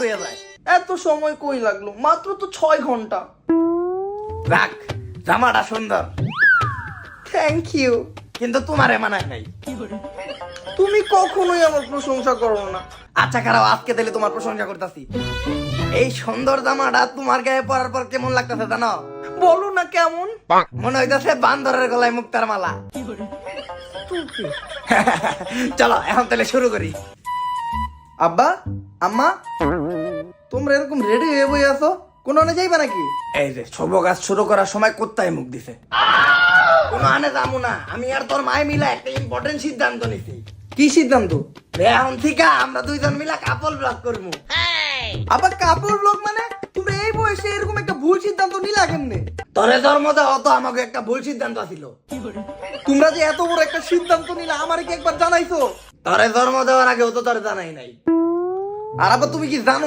হয়ে যায়। এত সময় কই লাগলো? মাত্র তো 6 ঘন্টা। রাখ, জামাটা সুন্দর, থ্যাংক ইউ। কিন্তু তোমারে মানায় নাই। তুমি কখনোই আমার প্রশংসা করো না। আচ্ছা খারাপ, আজকে তাহলে তোমার প্রশংসা করতেছি। এই সুন্দর জামাটা তোমার গায়ে পরার পর কেমন লাগতেছে জানো? বলো না কেমন। মনে হইতাছে বান্দরের গলায় মুক্তার মালা। চলো এখন তাহলে শুরু করি। আব্বা, আম্মা, তোমরা এরকম রেডি হয়ে বই আছো, কোন আনে যাইবা নাকি? এই যে শুভ কাজ শুরু করার সময় কোত্তায় মুখ দিছে। কোনো আনে যাবো না, আমি আর তোর মায় মিলা একটা ইম্পর্টেন্ট সিদ্ধান্ত নিছি। কি সিদ্ধান্ত? এখন থেকে আমরা দুইজন মিলা কাপল ব্লগ করবো। আবার কাপড় লোক মানে? তুমি এই বয়সে এরকম একটা ভুল সিদ্ধান্ত নিলা কেমনে? তোরে জন্ম দেওয়া তো আমাকে একটা ভুল সিদ্ধান্ত ছিল। তোমরা যে এত বড় একটা সিদ্ধান্ত নিলা আমারে কি একবার জানাইছো? তোরে জন্ম দেওয়ার আগেও তো তোর জানাই নাই। আর আবার তুমি কি জানো